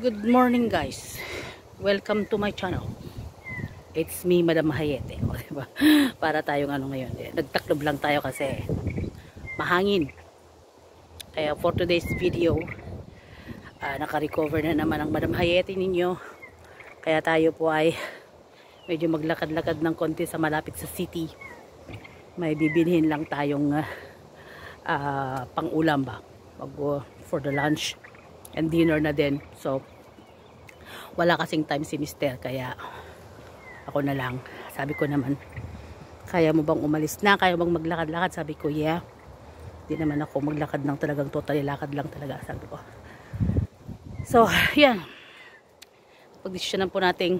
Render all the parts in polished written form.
Good morning guys. Welcome to my channel. It's me, Madam Hayete. O, diba? Para tayong ngayon. Nagtaklob lang tayo kasi mahangin. Kaya for today's video, naka-recover na naman ang Madam Hayete ninyo. Kaya tayo po ay medyo maglakad-lakad ng konti sa malapit sa city. May bibilhin lang tayong pang-ulam ba? For the lunch and dinner na din. So, wala kasing time si Mister. Kaya, ako na lang. Sabi ko naman, kaya mo bang umalis na? Kaya bang maglakad-lakad? Sabi ko, yeah. Hindi naman ako maglakad ng talagang totally lakad lang talaga. Sabi ko. So, yan. Pagdesisyonan po nating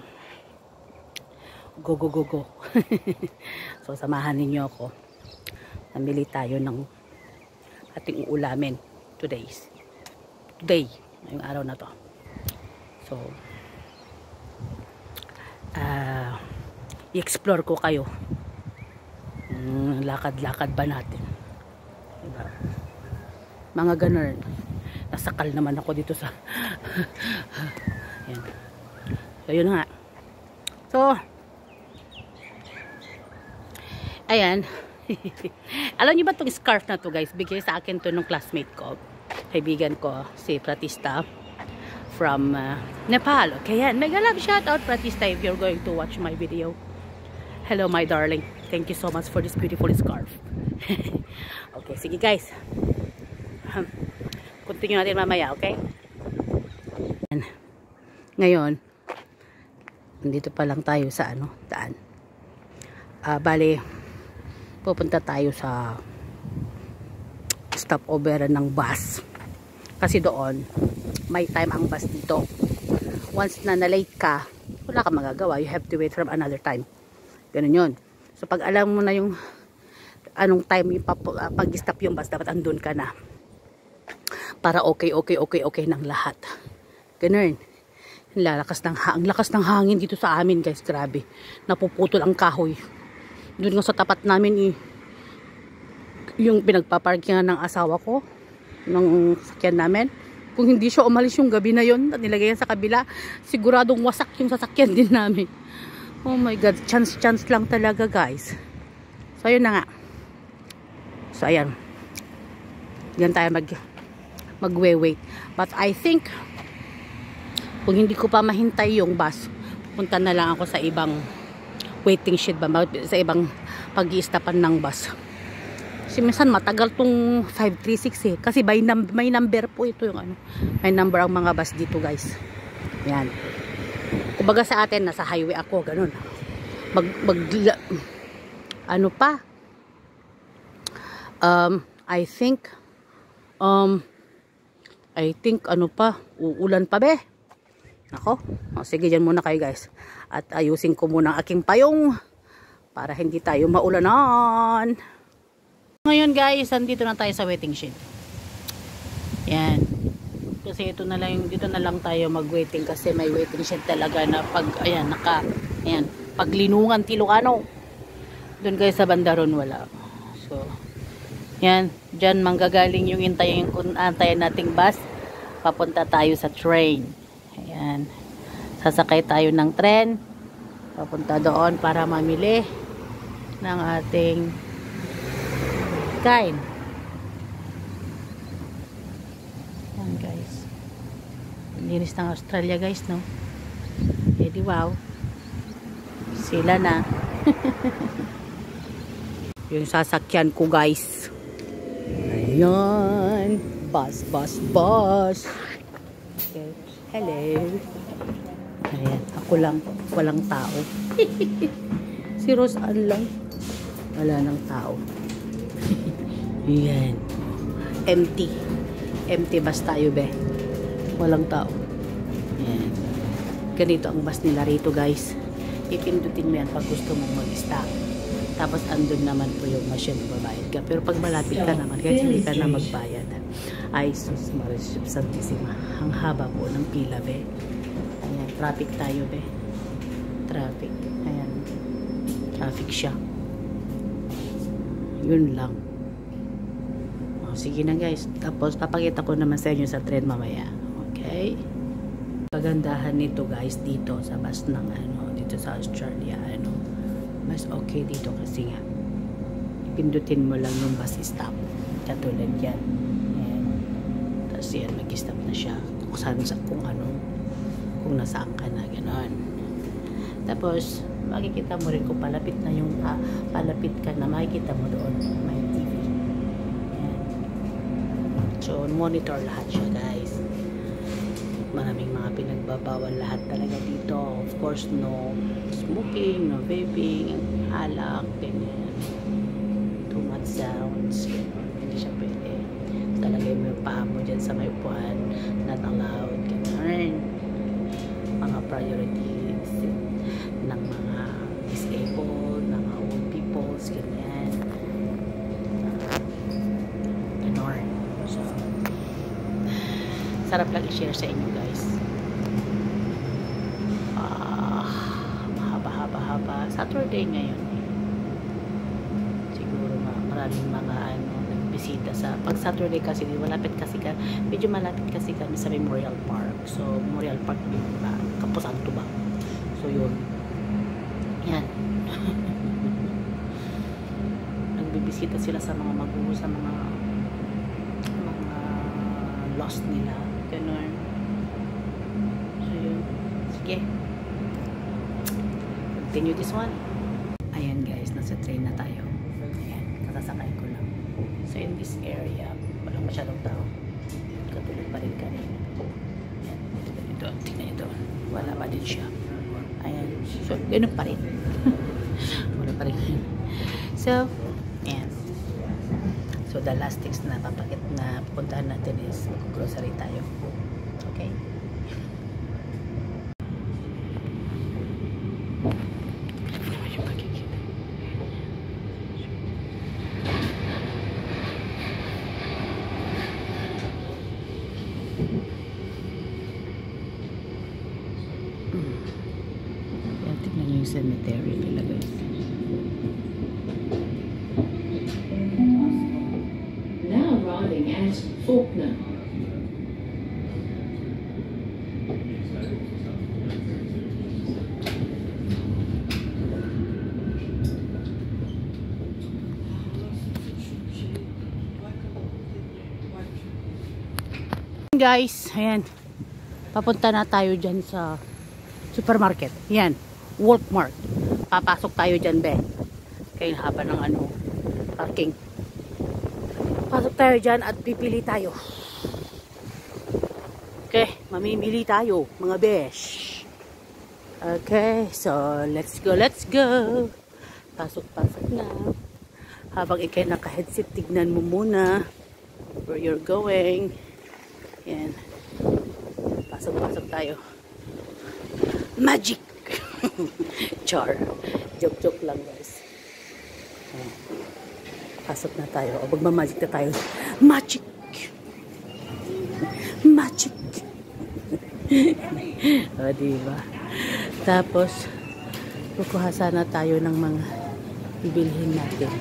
go. So, samahan ninyo ako. Namili tayo ng ating uulamin today, ngayong araw na to. So, i-explore ko kayo. Lakad-lakad ba natin? Diba? Mga ganun. Nasakal naman ako dito sa yan. So, yun nga. So, ayan. Alam niyo ba itong scarf na to guys? Bigay sa akin to nung classmate ko. Kaibigan ko, si Pratista from Nepal. Okay, yan. Mega love shout out Pratista if you're going to watch my video. Hello my darling. Thank you so much for this beautiful scarf. Okay, sige guys. Continue natin mamaya, okay? Ngayon, nandito pa lang tayo sa daan. Bali, pupunta tayo sa stopover ng bus. Kasi doon, may time ang bus dito. Once na na-late ka, wala ka magagawa. You have to wait from another time. Ganun yun. So, pag alam mo na yung anong time yung pag-stop yung bus, dapat andun ka na. Para okay ng lahat. Ganun. Ang lakas ng hangin dito sa amin, guys. Grabe. Napuputol ang kahoy. Doon nga sa tapat namin, yung pinagpaparkingan ng asawa ko, ng sasakyan namin. Kung hindi siya umalis yung gabi na yun at nilagay yan sa kabila, siguradong wasak yung sasakyan din namin. Oh my God, chance lang talaga guys. So ayun na nga. So ayan. Diyan tayo mag-wait. But I think kung hindi ko pa mahintay yung bus, punta na lang ako sa ibang waiting shed ba, sa ibang pag-i-stopan ng bus. Kasi minsan matagal tong 536 eh. Kasi may number po ito yung may number ang mga bus dito guys. Yan. Kumbaga sa atin, nasa highway ako, ganun. I think uulan pa be. Ako. Sige, dyan muna kayo guys. At ayusin ko muna ang aking payong para hindi tayo maulanan. Ngayon guys, andito na tayo sa waiting shed. Yan. Kasi dito na lang tayo mag-waiting kasi may waiting shed talaga na paglinungan Tilocano. Doon guys sa bandaron wala. So, yan. Diyan manggagaling yung antayin nating bus. Papunta tayo sa train. Ayan. Sasakay tayo ng tren. Papunta doon para mamili ng ating kain. Ayan guys. Linis ng Australia guys, no? Edi wow. Sila na. Yung sasakyan ko guys. Ayan. Bus. Okay. Hello. Ayan. Ako lang. Walang tao. Si Rose Ann lang. Wala nang tao. Ayan. Empty bus tayo be. Walang tao. Ayan. Ganito ang bus nila rito guys. Ipindutin mo yan pag gusto mong mag-stop. Tapos andun naman po yung machine, magbabayad ka. Pero pag malapit ka naman, guys, hindi ka na magbayad. Ay, sus, Maris Santissima. Ang haba po ng pila be. Ayan, traffic tayo be. Traffic. Ayan. Traffic siya. Yun lang. Sige na guys. Tapos papakita ko naman sa inyo sa trend mamaya. Okay? kagandahan nito guys dito sa bus ng dito sa Australia, mas okay dito kasi nga pindutin mo lang yung bus stop katulad yan. Ayan. Tapos yan, mag-stop na siya kung saan, kung nasaan ka na, gano'n. Tapos makikita mo rin kung palapit na yung palapit ka na, makikita mo doon may TV. Ayan. So monitor lahat siya guys. Maraming mga pinagbabawal lahat talaga dito. Of course, no smoking, no vaping, alak, ganyan. Too much sounds, gano'n. Hindi siya pwede. Talagay mo yung paa mo dyan sa may upuan. Not allowed, gano'n. Mga priorities ng mga disabled, ng mga old peoples, ganyan. Gano'n. So, sarap lang i-share sa inyo guys. Mahaba-haba Saturday ngayon siguro maraming mga nagbisita sa pag Saturday kasi medyo malapit kasi kami sa Memorial Park. So Memorial Park Kapos ang Tuba. So yun yan. Nagbibisita sila sa mga magulo, sa mga lost nila, ganun. So yun, sige, continue this one. Ayan guys, nasa train na tayo. Ayan, kasasakay ko lang. So in this area walang masyadong tao, katulad pa rin kanina. Ayan, ito, tingnan nyo doon, wala pa din siya. Ayan, so ganun pa rin. Wala pa rin. So ayan. So the last things na papakit na pupuntahan natin is grocery tayo. Okay? Yan, tignan nyo yung cemetery nila guys. At Faulkner. Guys, ayan, papunta na tayo dyan sa supermarket. Yan, Walmart. Papasok tayo dyan, be. Kaya haba ng parking. Pasok tayo dyan at pipili tayo. Okay, mamimili tayo, mga besh. Okay, so let's go. Pasok na. Habang ikay naka-headset, tignan mo muna where you're going. Yan. Pasok tayo. Magic! Char. Joke lang guys. Yan. Pasok na tayo. O magmamagic na tayo. Magic! Magic! O diba? Tapos kukuha sana tayo ng mga bibilhin natin.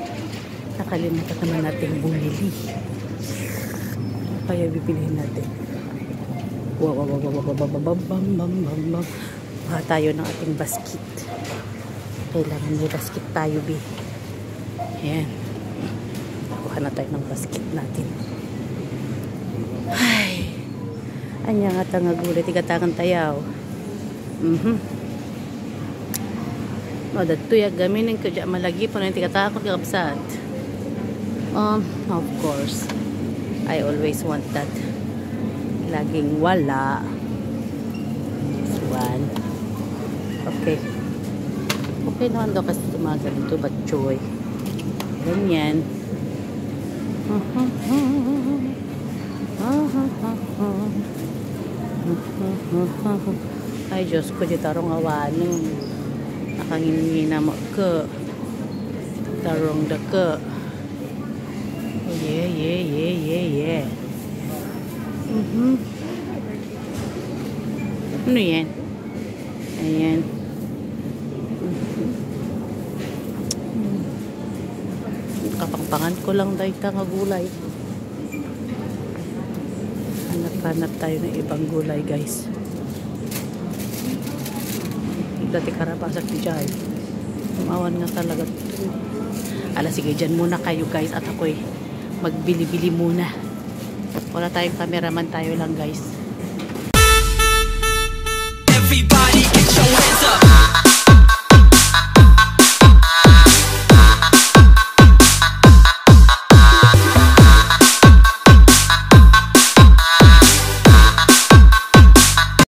Nakalimutan naman natin bumili. Kaya bibilihin natin. Kuha tayo ng ating basket. Kailangan may basket tayo, bi. Ayan. Kuha na tayo ng basket natin. Ay. Anya nga tanga gulay. Tigatangan tayaw. O, dato ya gaminin ko dyan malagi po na yung tigatakot kakabsat. Of course. I always want that. Laging wala. This one. Okay. Okay naman daw kasi tumagal ito. But joy. Ganyan. Ay Diyos ko, di tarong awanin. Nakangingina mo ka. Tarong da ka. Yeah. Ano yan? Ayan. Kapangpangan ko lang dahil nga gulay. Hanap tayo ng ibang gulay guys. dati karapasak di Jai. Tumawan nga talaga. Ala, sige, dyan muna kayo guys at ako'y magbili-bili muna. Wala tayong cameraman, tayo lang guys. Everybody